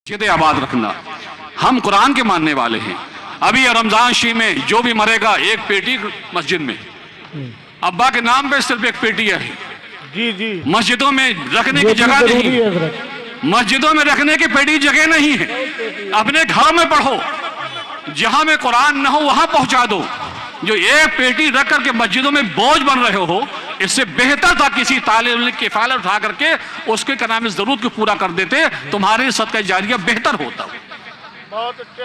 मस्जिद आबाद रखना। हम कुरान के मानने वाले हैं। अभी रमजान शी में जो भी मरेगा एक पेटी मस्जिद में, अब्बा के नाम पे सिर्फ एक पेटी है। जी जी, मस्जिदों में रखने की जगह नहीं है, मस्जिदों में रखने की पेटी जगह नहीं है। अपने घर में पढ़ो, जहां में कुरान न हो वहां पहुंचा दो। जो एक पेटी रख करके मस्जिदों में बोझ बन रहे हो, इससे बेहतर था किसी तालिब इल्म की किफायत उठा करके उसके कराम जरूरत को पूरा कर देते, तुम्हारे सदका जारिया बेहतर होता। बहुत अच्छे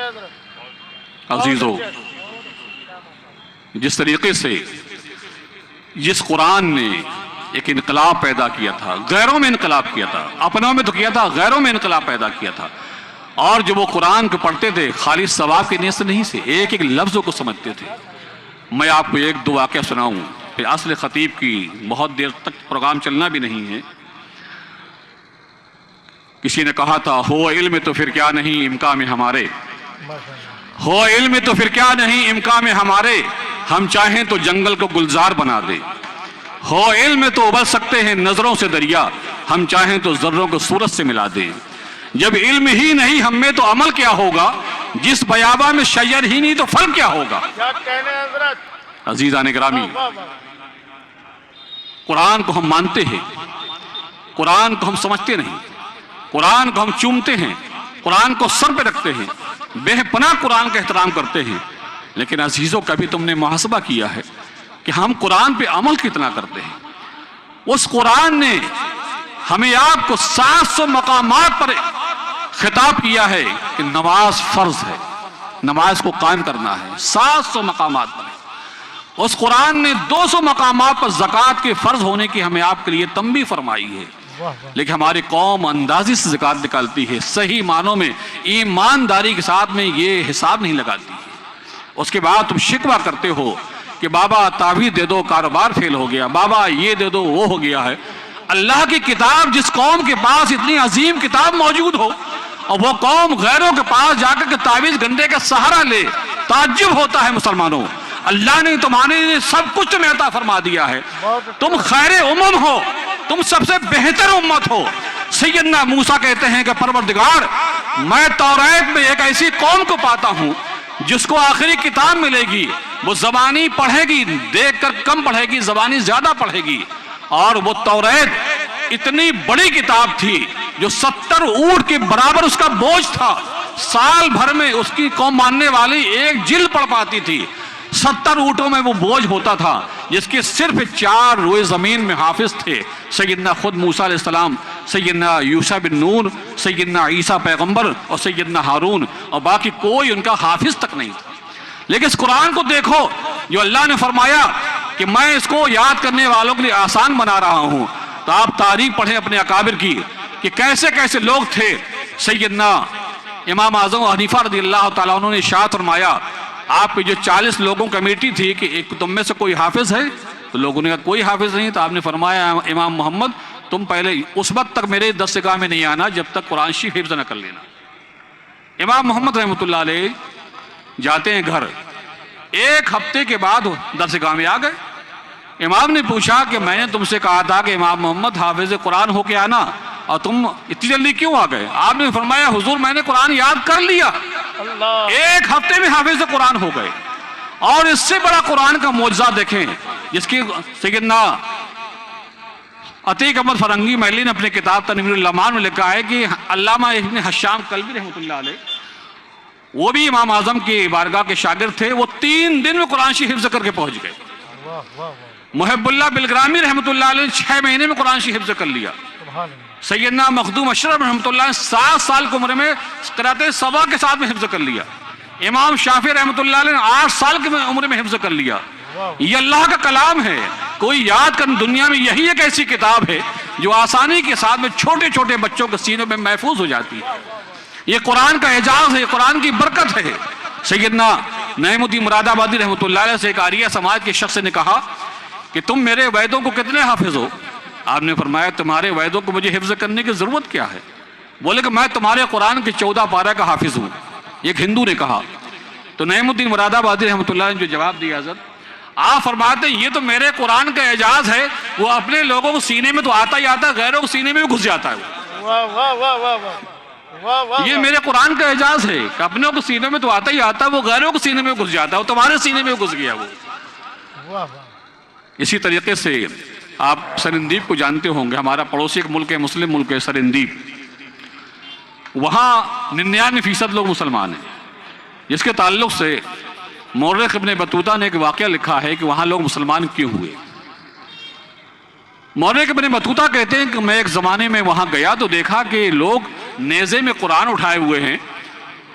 अजीजों, जिस तरीके से जिस कुरान ने एक इनकलाब पैदा किया था, गैरों में इनकलाब किया था, अपनों में तो किया था, गैरों में इनकलाब पैदा किया था। और जो वो कुरान को पढ़ते थे खाली सवाब की नीयत से नहीं से, एक एक लफ्ज़ को समझते थे। मैं आपको एक दो वाक़या सुनाऊं। असले खतीब की बहुत देर तक प्रोग्राम चलना भी नहीं है। किसी ने कहा था, हो इल्म तो फिर क्या नहीं इम्का में हमारे, हो इल्म तो फिर क्या नहीं इम्का में हमारे, हम चाहें तो जंगल को गुलजार बना दे। हो इल्म तो उबल सकते हैं नजरों से दरिया, हम चाहें तो जर्रों को सूरज से मिला दे। जब इल्म ही नहीं हम में तो अमल क्या होगा, जिस बयाबा में शजर ही नहीं तो फल क्या होगा। क्या कहने हजरत। अजीज़ान गिरामी, कुरान को हम मानते हैं, कुरान को हम समझते नहीं, कुरान को हम चूमते हैं, कुरान को सर पे रखते हैं, बेपनाह कुरान का एहतराम करते हैं। लेकिन अजीजों, कभी तुमने मुहासबा किया है कि हम कुरान पे अमल कितना करते हैं? उस कुरान ने हमें आपको 700 मकामात पर खिताब किया है कि नमाज फर्ज है, नमाज को कायम करना है। 700 मकामात पर उस कुरान ने 200 मकामात पर ज़कात के फर्ज होने की हमें आपके लिए तंबीह फरमाई है। लेकिन हमारी कौम अंदाजी से ज़कात निकालती है, सही मानों में ईमानदारी के साथ में ये हिसाब नहीं लगाती है। उसके बाद तुम शिकवा करते हो कि बाबा तावीज़ दे दो, कारोबार फेल हो गया, बाबा ये दे दो, वो हो गया है। अल्लाह की किताब, जिस कौम के पास इतनी अजीम किताब मौजूद हो और वो कौम गैरों के पास जाकर के तावीज़ गंडे का सहारा ले, ताज्जुब होता है। मुसलमानों, अल्लाह ने तुम्हारे लिए सब कुछ तुम्हें अता फरमा दिया है। तुम खैर उम्मम हो, तुम सबसे बेहतर उम्मत हो। सैयदना मूसा कहते हैं कि परवरदिगार, मैं तौरात में एक ऐसी कौम को पाता हूं जिसको आखिरी किताब मिलेगी, वो ज़बानी पढ़ेगी, देखकर कम पढ़ेगी, ज़बानी ज्यादा पढ़ेगी। और वो तौरात इतनी बड़ी किताब थी जो 70 ऊंट के बराबर उसका बोझ था। साल भर में उसकी कौम मानने वाली एक जिल्द पढ़ पाती थी। 70 ऊँटों में वो बोझ होता था, जिसके सिर्फ 4 रोए जमीन में हाफिज थे। सैयदना खुद मूसा अलैहिस्सलाम, सैयदना यूशा बिन नून, सैयदना ईसा पैगंबर और सैयदना हारून, और बाकी कोई उनका हाफिज तक नहीं था। लेकिन इस कुरान को देखो, जो अल्लाह ने फरमाया कि मैं इसको याद करने वालों के लिए आसान बना रहा हूं। तो आप तारीख पढ़ें अपने अकाबिर की कि कैसे कैसे लोग थे। सैयदना इमाम आज़म हनीफा रज़ियल्लाहु ताला अन्हु ने इरशाद फरमाया, आपकी जो 40 लोगों कमेटी थी कि एक तुम में से कोई हाफिज है? तो लोगों ने कहा कोई हाफिज नहीं। तो आपने फरमाया, इमाम मोहम्मद, तुम पहले उस वक्त तक मेरे दस्तगाह में नहीं आना जब तक कुरान शरीफ हिफ्ज़ न कर लेना। इमाम मोहम्मद रहमतुल्लाह अलैह जाते हैं घर, एक हफ्ते के बाद दरसगाह में आ गए। इमाम ने पूछा कि मैंने तुमसे कहा था कि इमाम मोहम्मद हाफिज कुरान होके आना, और तुम इतनी जल्दी क्यों आ गए? आपने फरमाया, हुजूर मैंने कुरान याद कर लिया। एक हफ्ते में हाफिज कुरान हो गए। और इससे बड़ा कुरान का मौजज़ा देखें, जिसकी सैयदना अतीक अहमद फरंगी महली ने अपने किताब तनवीरुल लमान में लिखा है कि अल्लामा इब्न हश्शाम कल्बी रहमतुल्लाह अलैह, वो भी इमाम आजम की बारगाह के शागिर्द थे। वो 3 दिन में कुरान शरीफ हिफ्ज़ करके पहुंच गए। मुहब्बुल्लाह बिलग्रामी रहमतुल्लाह अलैह 6 महीने में कुरान शरीफ हिफ्ज़ कर लिया। सैयदना मखदूम अशरफ रहमतुल्लाह 7 साल की उम्र में क़िराअत सबा के साथ में हिफ्ज़ कर लिया। इमाम शाफी रहमतुल्लाह अलैह 8 साल की उम्र में हिफ्ज़ कर लिया। ये अल्लाह का कलाम है। कोई याद कर, दुनिया में यही एक ऐसी किताब है जो आसानी के साथ में छोटे छोटे बच्चों के सीनों में महफूज हो जाती है। ये कुरान का एजाज है, कुरान की बरकत है। सैयदना नईमुद्दीन मुरादाबादी रहमतुल्लाह अलैह से एक आरिया समाज के शख्स ने कहा कि तुम मेरे वैदों को कितने हाफिज हो? आपने फरमाया, तुम्हारे वैदों को मुझे हिफ्ज़ करने की जरूरत क्या है? बोले कि मैं तुम्हारे कुरान के 14 पारा का हाफिज हूँ। एक हिंदू ने कहा। तो नईमुद्दीन मुरादाबादी रहमतुल्लाह ने जो जवाब दिया, हज़रत आप फरमाते ये तो मेरे कुरान का एजाज है, वो अपने लोगों को सीने में तो आता ही आता है, गैरों को सीने में भी घुस जाता है। वाह वाह वाह वाह वाह, वाह वाह ये मेरे कुरान का एजाज है कि अपनों को सीने में तो आता ही आता, वो गैरों को सीने में घुस जाता है, वो तुम्हारे सीने में घुस गया वो। वाह वाह। इसी तरीके से आप सरनदीप को जानते होंगे, हमारा पड़ोसी एक मुल्क है, मुस्लिम मुल्क है सरनदीप। वहाँ 99% लोग मुसलमान हैं, जिसके ताल्लुक से मौर्रख इब्न बतूता ने एक वाक़या लिखा है कि वहाँ लोग मुसलमान क्यों हुए। मौर्रख इब्न बतूता कहते हैं कि मैं एक ज़माने में वहाँ गया तो देखा कि लोग नेज़े में कुरान उठाए हुए हैं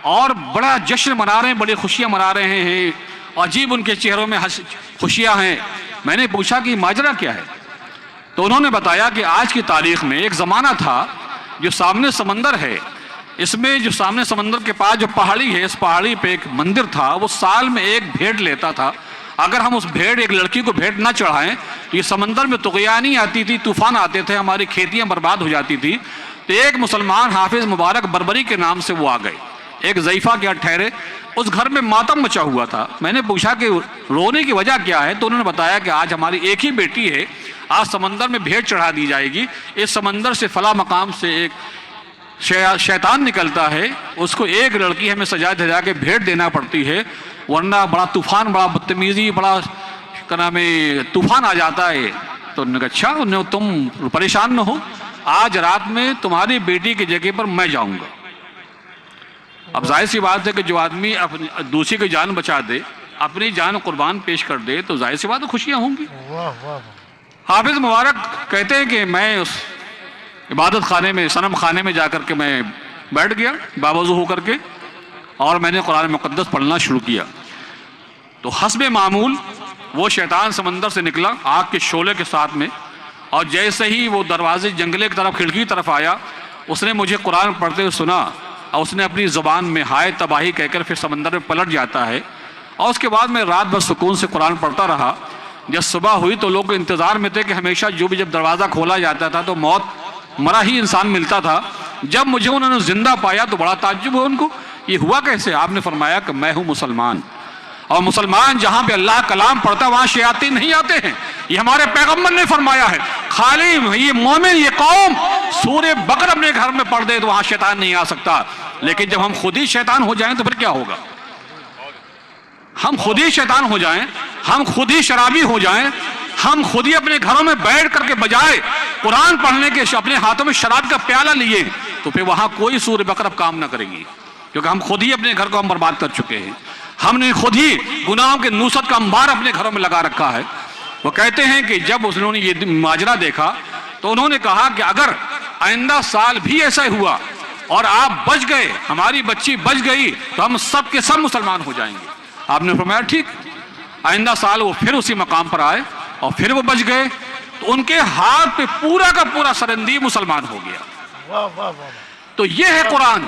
और बड़ा जश्न मना रहे हैं, बड़ी खुशियाँ मना रहे हैं, अजीब उनके चेहरों में खुशियाँ हैं। मैंने पूछा कि माजरा क्या है, तो उन्होंने बताया कि आज की तारीख में एक ज़माना था, जो सामने समंदर है, इसमें जो सामने समंदर के पास जो पहाड़ी है, इस पहाड़ी पे एक मंदिर था, वो साल में एक भेंट लेता था। अगर हम उस भेंट, एक लड़की को भेंट ना चढ़ाएं तो ये समंदर में तुग़यानी आती थी, तूफान आते थे, हमारी खेतियां बर्बाद हो जाती थी। तो एक मुसलमान हाफिज मुबारक बरबरी के नाम से वो आ गए, एक ज़ईफ़ा के ठहरे। उस घर में मातम मचा हुआ था। मैंने पूछा कि रोने की वजह क्या है, तो उन्होंने बताया कि आज हमारी एक ही बेटी है, आज समंदर में भेंट चढ़ा दी जाएगी। इस समंदर से फला मकाम से एक शैतान निकलता है, उसको एक लड़की हमें सजा धजा के भेंट देना पड़ती है, वरना बड़ा तूफान, बड़ा बदतमीजी, बड़ा क्या नाम है, तूफान आ जाता है। तो उन्होंने कहा अच्छा, तुम परेशान न हो, आज रात में तुम्हारी बेटी की जगह पर मैं जाऊंगा। अब जाहिर सी बात है कि जो आदमी दूसरी की जान बचा दे, अपनी जान कुर्बान पेश कर दे, तो जाहिर सी बात है खुशियां होंगी। वाह वाह। हाफिज मुबारक कहते हैं कि मैं उस इबादत खाने में, सनम खाने में जाकर के मैं बैठ गया बावजू होकर के, और मैंने कुरान मुक़द्दस पढ़ना शुरू किया। तो हस्बे मामूल वो शैतान समंदर से निकला आग के शोले के साथ में, और जैसे ही वो दरवाजे जंगले की तरफ, खिड़की की तरफ आया, उसने मुझे कुरान पढ़ते हुए सुना, और उसने अपनी ज़ुबान में हाय तबाही कहकर फिर समंदर में पलट जाता है। और उसके बाद मैं रात भर सुकून से कुरान पढ़ता रहा। जब सुबह हुई तो लोग इंतज़ार में थे कि हमेशा जो भी जब दरवाज़ा खोला जाता था तो मौत मरा ही इंसान मिलता था। जब मुझे उन्होंने जिंदा पाया तो बड़ा ताज्जुब हुआ उनको, ये हुआ कैसे? आपने फरमाया कि मैं हूँ मुसलमान, और मुसलमान जहाँ पे अल्लाह कलाम पढ़ता है वहाँ शयातीन नहीं आते हैं। ये हमारे पैगम्बर ने फरमाया है। खाली ये मोमिन, ये कौम सूरे बकर अपने घर में पढ़ दे तो वहाँ शैतान नहीं आ सकता। लेकिन जब हम खुद ही शैतान हो जाएं तो फिर क्या होगा? हम खुद ही शैतान हो जाएं, हम खुद ही शराबी हो जाएं, हम खुद ही अपने घरों में बैठ करके बजाय कुरान पढ़ने के अपने हाथों में शराब का प्याला लिए, तो फिर वहां कोई सूर्य बकर अब काम ना करेगी, क्योंकि हम खुद ही अपने घर को हम बर्बाद कर चुके हैं। हमने खुद ही गुनाहों के नूसत का अंबार अपने घरों में लगा रखा है। वो कहते हैं कि जब उन्होंने ये माजरा देखा तो उन्होंने कहा कि अगर आइंदा साल भी ऐसा हुआ और आप बच गए, हमारी बच्ची बच गई, तो हम सब के सब मुसलमान हो जाएंगे। आपने फरमाया ठीक। आइंदा साल वो फिर उसी मकाम पर आए और फिर वो बच गए, तो उनके हाथ पे पूरा का पूरा सरंदीप मुसलमान हो गया। वाह वाह वाह। तो ये है कुरान,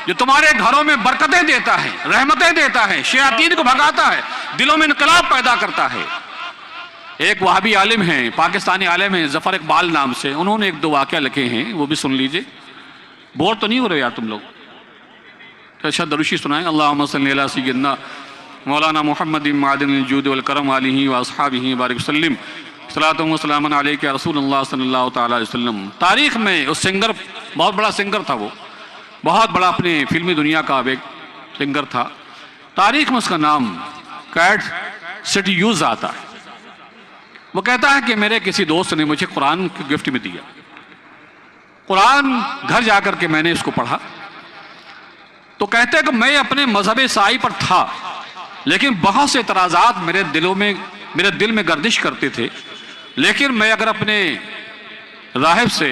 जो तुम्हारे घरों में बरकतें देता है, रहमतें देता है, शयातीन को भगाता है, दिलों में इनकलाब पैदा करता है। एक वहाबी आलिम हैं, पाकिस्तानी आलिम हैं, जफर इकबाल नाम से, उन्होंने एक दो वाक़या लिखे हैं, वो भी सुन लीजिए। बोर तो नहीं हो रहे यार तुम लोग? अच्छा दरूशी सुनाएं। अल्लाहुम्मा सल्ली अला सय्यिदना मौलाना मुहम्मद मादिन जूद वल करम आलिही व अस्हाबिही बारिक वसल्लम सलातुम व सलामुन अलैका रसूलुल्लाह सल्लल्लाहु तआला अलैहि वसल्लम। तारीख में उस सिंगर, बहुत बड़ा सिंगर था वो, बहुत बड़ा अपने फिल्मी दुनिया का एक सिंगर था। तारीख में उसका नाम कैट सिटी यूज आता है। वो कहता है कि मेरे किसी दोस्त ने मुझे कुरान की गिफ्ट में दिया। कुरान घर जाकर के मैंने इसको पढ़ा, तो कहते हैं कि मैं अपने मजहब ईसाई पर था, लेकिन बहुत से एतराज़ात मेरे दिल में गर्दिश करते थे। लेकिन मैं अगर अपने राहिब से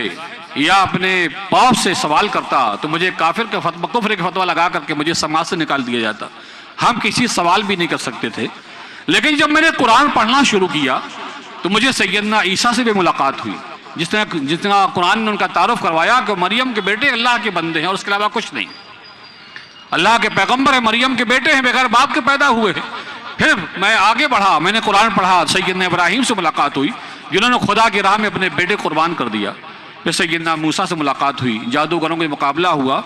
या अपने बाप से सवाल करता तो मुझे काफिर का कुफ्र का फतवा लगा करके मुझे समाज से निकाल दिया जाता। हम किसी सवाल भी नहीं कर सकते थे। लेकिन जब मैंने कुरान पढ़ना शुरू किया तो मुझे सैयदना ईसा से भी मुलाकात हुई, जितना कुरान ने उनका तारुफ करवाया कि मरियम के बेटे अल्लाह के बंदे हैं और उसके अलावा कुछ नहीं। अल्लाह के पैगंबर है, मरियम के बेटे हैं, बगैर बाप के पैदा हुए हैं। फिर मैं आगे बढ़ा, मैंने कुरान पढ़ा, सैयदना इब्राहीम से मुलाकात हुई जिन्होंने खुदा की राह में अपने बेटे कुर्बान कर दिया। फिर सैयदना मूसा से मुलाकात हुई, जादूगरों का मुकाबला हुआ।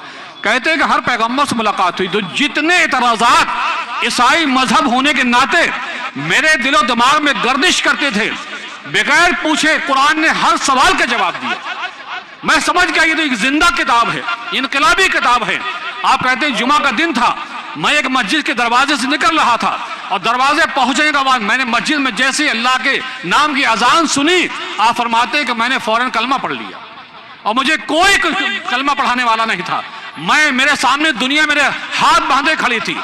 कहते हैं कि हर पैगंबर से मुलाकात हुई तो जितने एतराज़ात ईसाई मजहब होने के नाते मेरे दिलो दिमाग में गर्दिश करते थे, बगैर पूछे कुरान ने हर सवाल का जवाब दिया। मैं समझ गया ये तो एक जिंदा किताब है, इनकलाबी किताब है। आप कहते हैं जुमा का दिन था, मैं एक मस्जिद के दरवाजे से निकल रहा था और दरवाजे पहुंचने के बाद मैंने मस्जिद में जैसे ही अल्लाह के नाम की अजान सुनी, आप फरमाते हैं कि मैंने फौरन कलमा पढ़ लिया और मुझे कोई कलमा पढ़ाने वाला नहीं था। मैं, मेरे सामने दुनिया मेरे हाथ बांधे खड़ी थी,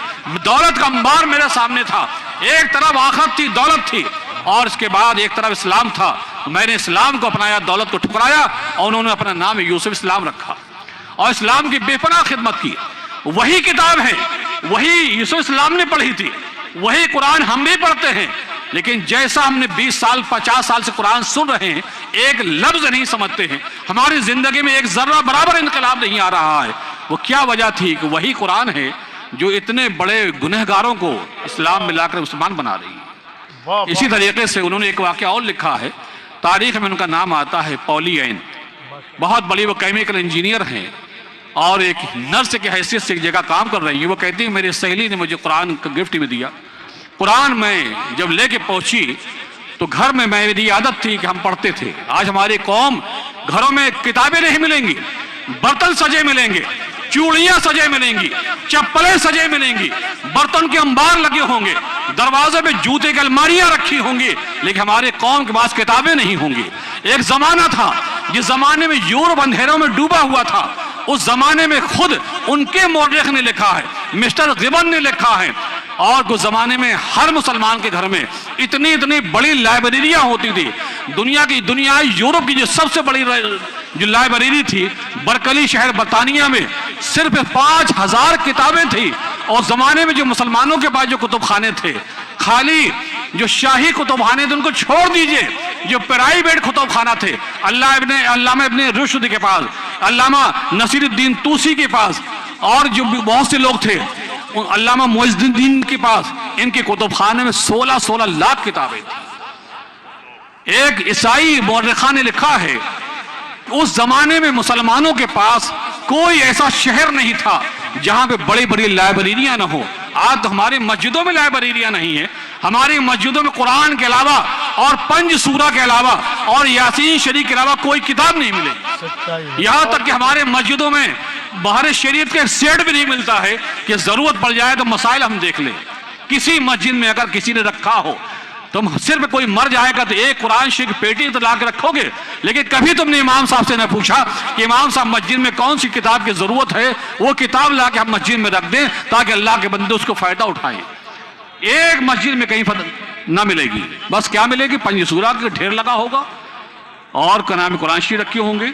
दौलत का अंबार मेरे सामने था, एक तरफ आखिरत थी, दौलत थी और इसके बाद एक तरफ इस्लाम था। मैंने इस्लाम को अपनाया, दौलत को ठुकराया और उन्होंने अपना नाम यूसुफ इस्लाम रखा और इस्लाम की बेपनाह खिदमत की। वही किताब है, वही यूसुफ इस्लाम ने पढ़ी थी, वही कुरान हम भी पढ़ते हैं। लेकिन जैसा हमने 20 साल 50 साल से कुरान सुन रहे हैं, एक लफ्ज नहीं समझते हैं, हमारी जिंदगी में एक जर्रा बराबर इनकलाब नहीं आ रहा है। वो क्या वजह थी कि वही कुरान है जो इतने बड़े गुनहगारों को इस्लाम में लाकर मुसलमान बना रही है। इसी तरीके से उन्होंने एक वाकया और लिखा है, तारीख में उनका नाम आता है पॉली एन, बहुत बड़ी वो केमिकल इंजीनियर हैं और एक नर्स की हैसियत से एक जगह काम कर रही है। वो कहती है मेरी सहेली ने मुझे कुरान का गिफ्ट में दिया। कुरान में जब लेके पहुंची तो घर में मेरी आदत थी कि हम पढ़ते थे। आज हमारी कौम घरों में किताबें नहीं मिलेंगी, बर्तन सजे मिलेंगे, चूड़ियां सजे मिलेंगी, चप्पलें सजे मिलेंगी, बर्तन के अंबार लगे होंगे, दरवाजे पे जूते की अलमारियां रखी होंगी, लेकिन हमारे कौम के पास किताबें नहीं होंगी। एक जमाना था जिस जमाने में यूरोप अंधेरों में डूबा हुआ था, उस जमाने में खुद उनके मौर्ख ने लिखा है, मिस्टर गिबन ने लिखा है, और उस जमाने में हर मुसलमान के घर में इतनी इतनी बड़ी लाइब्रेरियां होती थी। दुनिया यूरोप की जो सबसे बड़ी जो लाइब्रेरी थी, बरकली शहर बर्तानिया में सिर्फ 5000 किताबें थी। और जमाने में जो मुसलमानों के पास जो कुतुबखाने थे, खाली जो शाही कुतुबखाने थे उनको छोड़ दीजिए, जो प्राइवेट कुतुबखाना थे, अल्लामा इब्ने रुश्द के पास, अल्लामा नसीरुद्दीन तूसी के पास और जो बहुत से लोग थे अल्लामा मुइज़्ज़ुद्दीन के पास, इनके कुतुबखाने में 16 लाख किताबें थी। एक ईसाई मौर्रिखा ने लिखा है उस जमाने में मुसलमानों के पास कोई ऐसा शहर नहीं था जहां पे बड़ी बड़ी लाइब्रेरियां ना हो। आज तो हमारी मस्जिदों में लाइब्रेरियां नहीं है, हमारी मस्जिदों में कुरान के अलावा और पंज सूरा के अलावा और यासीन शरीफ के अलावा कोई किताब नहीं मिलेगी। यहां तक कि हमारे मस्जिदों में बाहर शरीयत के सेट भी नहीं मिलता है कि जरूरत पड़ जाए तो मसाइल हम देख लें। किसी मस्जिद में अगर किसी ने रखा हो, तुम सिर्फ कोई मर जाएगा तो एक कुरान शरीफ की पेटी तो ला के रखोगे, लेकिन कभी तुमने इमाम साहब से न पूछा कि इमाम साहब मस्जिद में कौन सी किताब की जरूरत है, वो किताब ला के हम मस्जिद में रख दें ताकि अल्लाह के बंदे उसको फायदा उठाएं। एक मस्जिद में कहीं ना मिलेगी, बस क्या मिलेगी, पंज सूरा का ढेर लगा होगा और क्या नाम कुरान शरीफ रखे होंगे,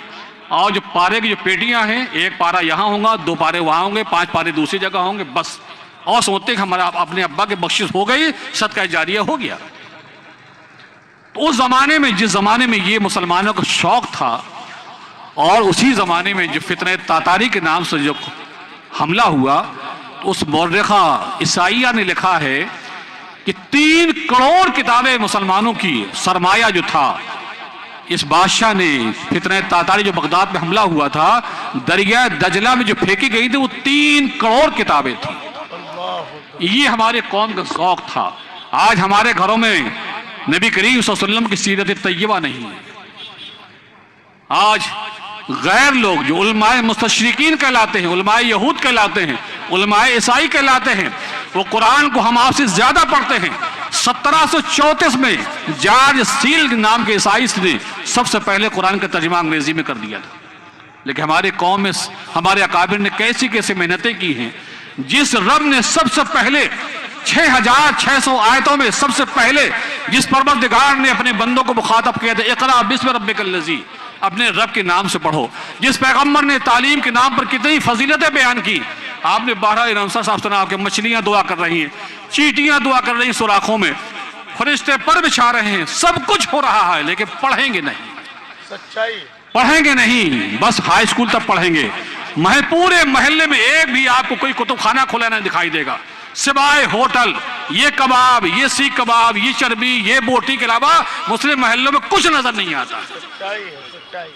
और जो पारे की जो पेटियां हैं, एक पारा यहां होगा, 2 पारे वहां होंगे, 5 पारे दूसरी जगह होंगे, बस। और सोचते कि हमारा अपने अब्बा के बख्शिश हो गई, सदका जारिया हो गया। तो उस जमाने में, जिस जमाने में ये मुसलमानों का शौक था, और उसी जमाने में जो फितने तातारी के नाम से जो हमला हुआ, तो उस मौर्रिखा ईसाइया ने लिखा है कि 3 करोड़ किताबें मुसलमानों की सरमाया जो था, इस बादशाह ने फितने तातारी जो बगदाद में हमला हुआ था, दरिया दजला में जो फेंकी गई थी, वो 3 करोड़ किताबें थी। ये हमारे कौम का शौक था। आज हमारे घरों में नबी करीम सल्लल्लाहु अलैहि वसल्लम की सीरत तैयबा नहीं है। आज गैर लोग जो उलमाए मुस्तशरिकीन कहलाते हैं, उलमाए यहूद कहलाते हैं, उलमाए ईसाई कहलाते हैं, वो कुरान को हम आपसे ज्यादा पढ़ते हैं। 1734 में जॉर्ज सील नाम के ईसाई ने सबसे पहले कुरान का तर्जुमा अंग्रेजी में कर दिया था। लेकिन हमारे कौम में हमारे अकाबिर ने कैसी कैसी मेहनतें की हैं। जिस रब ने सबसे पहले 6600 आयतों में सबसे पहले जिस परवरदिगार ने अपने बंदों को मुखातब किया था, इक़रा बिस्मि रब्बिकल लज़ी, अपने रब के नाम से पढ़ो। जिस पैगम्बर ने तालीम के नाम पर कितनी फजीलतें बयान की। आपने 12 रमसा साहब सुना कि मछलियां दुआ कर रही हैं, चींटियां दुआ कर रही हैं सुराखों में, फरिश्ते पर बिछा रहे हैं, सब कुछ हो रहा है, लेकिन पढ़ेंगे नहीं। सच्चाई, पढ़ेंगे नहीं, बस हाई स्कूल तक पढ़ेंगे। पूरे मोहल्ले में एक भी आपको कोई कुतुबखाना खुला नहीं दिखाई देगा, सिवाय होटल, ये कबाब, ये सीख कबाब, ये चर्बी, ये बोटी के अलावा मुस्लिम मोहल्लों में कुछ नजर नहीं आता।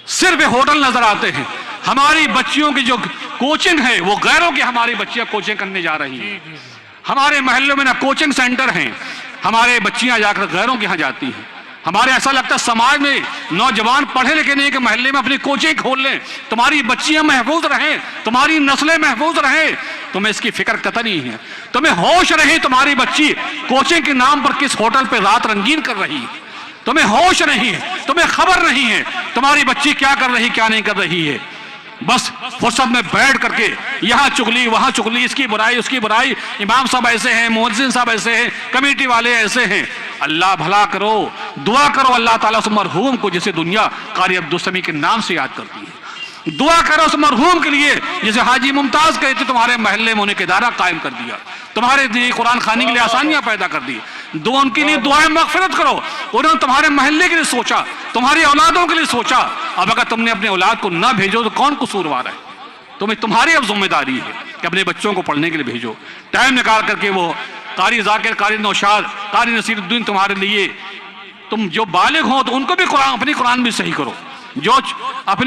सिर्फ होटल नजर आते हैं। हमारी बच्चियों की जो कोचिंग है वो गैरों की हमारी बच्चियां कोचिंग करने जा रही हैं। हमारे मोहल्लों में ना कोचिंग सेंटर हैं, हमारे बच्चियां जाकर गैरों के यहाँ जाती हैं। हमारे ऐसा लगता है समाज में नौजवान पढ़े लिखे नहीं कि मोहल्ले में अपनी कोचिंग खोल लें, तुम्हारी बच्चियां महफूज रहें, तुम्हारी नस्लें महफूज रहें। तुम्हें इसकी फिक्र कतई नहीं है। तुम्हें होश नहीं तुम्हारी बच्ची कोचिंग के नाम पर किस होटल पे रात रंगीन कर रही है। तुम्हें होश नहीं है, तुम्हें खबर नहीं है तुम्हारी बच्ची क्या कर रही क्या नहीं कर रही है। बस फुर्सत में बैठ करके यहां चुगली वहां चुगली, इसकी बुराई उसकी बुराई, इमाम साहब ऐसे हैं, मुअज्जिन साहब ऐसे हैं, कमेटी वाले ऐसे हैं। अल्लाह भला करो, दुआ करो अल्लाह ताला उस मरहूम को जिसे दुनिया कारी अब्दुल के नाम से याद करती है। दुआ करो उस मरहूम के लिए जिसे हाजी मुमताज कहते, तुम्हारे महल्ले में उन्हें इदारा कायम कर दिया, तुम्हारे लिए कुरान खाने के लिए आसानियां पैदा कर दी। दुआ उनके लिए दुआएं मगफिरत करो। उन्होंने तुम्हारे महल्ले के लिए सोचा, तुम्हारी औलादों के लिए सोचा। अब अगर तुमने अपने औलाद को ना भेजो तो कौन कसूरवार है? तुम्हारी अब जिम्मेदारी है कि अपने बच्चों को पढ़ने के लिए भेजो। टाइम निकाल करके वो कारी जाकिर, कारी नौशाद, कारी नसीरुद्दीन तुम्हारे लिए, तुम जो बालिग हो तो उनको भी कुरान, अपनी कुरान भी सही करो। जो अपनी